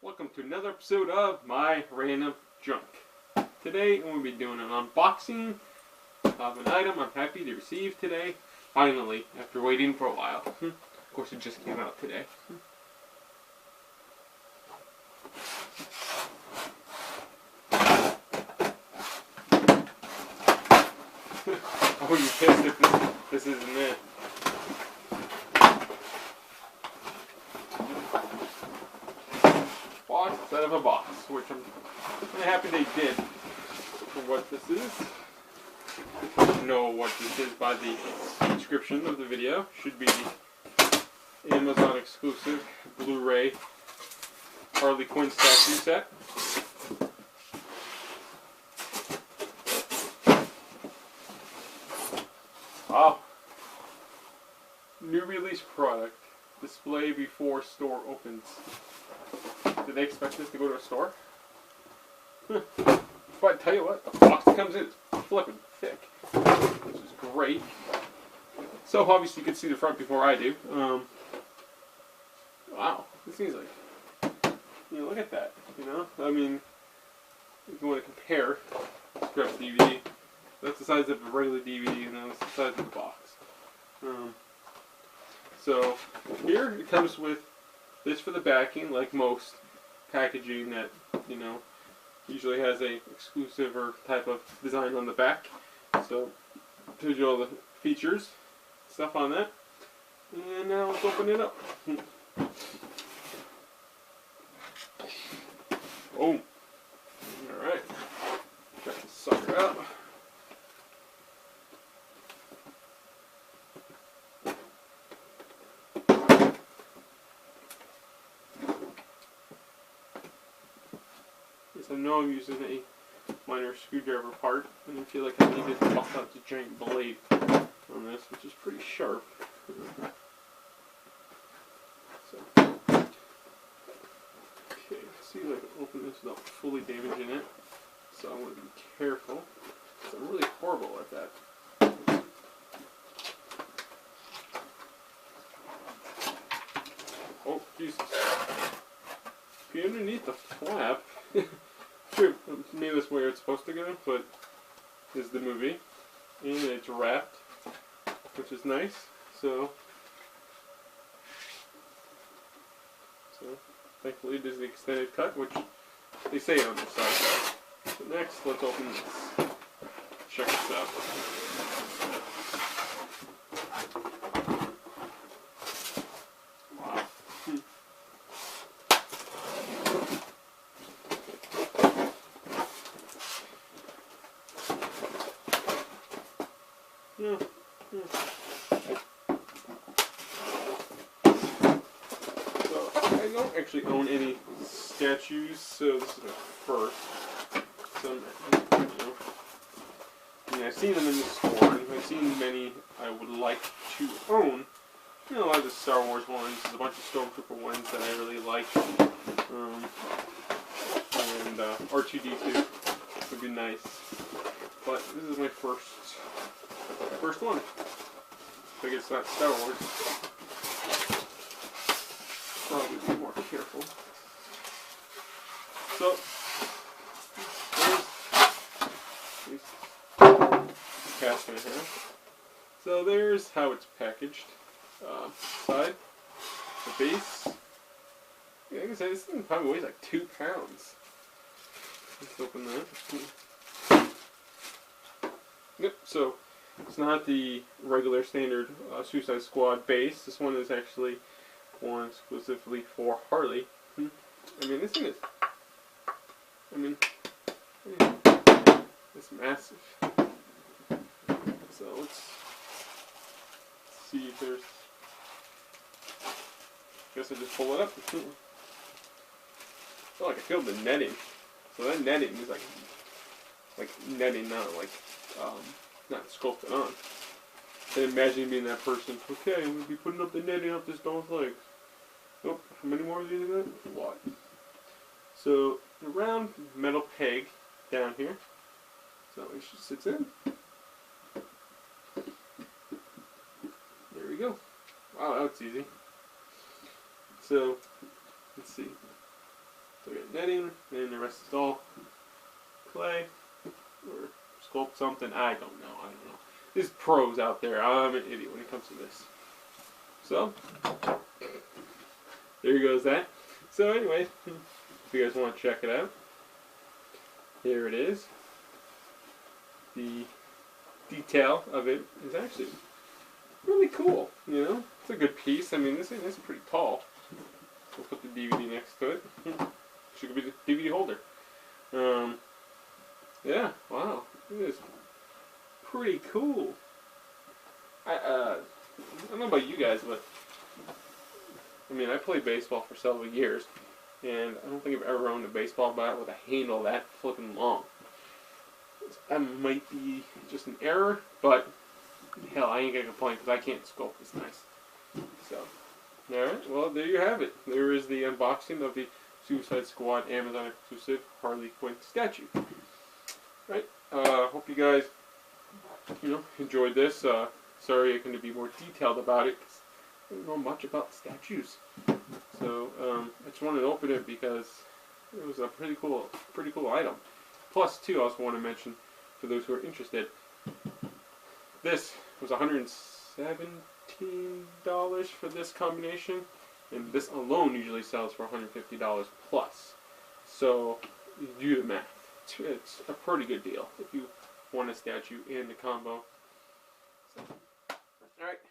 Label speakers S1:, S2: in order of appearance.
S1: Welcome to another episode of My Random Junk. Today I'm going to be doing an unboxing of an item I'm happy to receive today. Finally, after waiting for a while. Of course it just came out today. I would be pissed if this isn't it. Box out of a box, which I'm kind of happy they did. For what this is, if you know what this is by the description of the video, should be the Amazon exclusive Blu-ray Harley Quinn statue set. Wow. New release product. Display before store opens. Did they expect this to go to a store? But I tell you what, the box that comes in is flipping thick, which is great. So obviously you can see the front before I do. Wow, this seems like, look at that. I mean, if you want to compare, let's grab the DVD. That's the size of a regular DVD, and that's the size of the box. So here it comes with this for the backing, like most packaging that usually has a exclusive or type of design on the back. So shows you all the features, stuff on that. And now let's open it up. Oh, all right. Check this sucker out. I know I'm using a minor screwdriver part, and I feel like I needed to buff out the giant blade on this, which is pretty sharp. So, okay, see if I can open this without fully damaging it. So I'm going to be careful, because I'm really horrible at that. Oh, Jesus. Underneath the flap. Sure, maybe that's where it's supposed to go, but is the movie, and it's wrapped, which is nice. So thankfully there's the extended cut, which they say on this side. So next, let's open this. Check this out. So I don't actually own any statues, so this is the first. So I've seen them in the store, and I've seen many I would like to own. A lot of the Star Wars ones, there's a bunch of Stormtrooper ones that I really like, and R2-D2 would be nice. But this is my first one. I guess not Star Wars. Probably be more careful. So, there's cast in half. So there's how it's packaged. Side, the base. Yeah, like I said, this thing probably weighs like 2 pounds. Let's open that. Yep. So it's not the regular standard Suicide Squad base. This one is actually one exclusively for Harley. I mean, this thing is. It's massive. So let's see if there's. I guess I just pull it up. I feel like I feel the netting. So that netting is like netting, not like not sculpted on. And imagine being that person. Okay, I'm gonna be putting up the netting up this dog's legs. Nope. How many more are you doing that? A lot. So the round metal peg down here. So it just sits in. There we go. Wow, that's easy. So let's see. So we got netting, and the rest is all clay or sculpt something. I don't know. There's pros out there. I'm an idiot when it comes to this. So there goes that. So anyway, if you guys want to check it out, here it is. The detail of it is actually really cool. You know, it's a good piece. I mean, this is pretty tall. We'll put the DVD next to it. Should be the DVD holder. Yeah, wow, it is pretty cool. I don't know about you guys, but I mean, I played baseball for several years, and I don't think I've ever owned a baseball bat with a handle that flipping long. That might be just an error, but hell, I ain't gonna complain because I can't sculpt this nice. So, alright, well, there you have it. There is the unboxing of the Suicide Squad Amazon exclusive Harley Quinn statue. Right? Hope you guys, enjoyed this. Sorry I couldn't be more detailed about it because I don't know much about statues. So, I just wanted to open it because it was a pretty cool item. Plus, too, I also want to mention, for those who are interested, this was $117 for this combination, and this alone usually sells for $150 plus. So, you do the math. It's a pretty good deal if you want a statue and a combo. So, alright.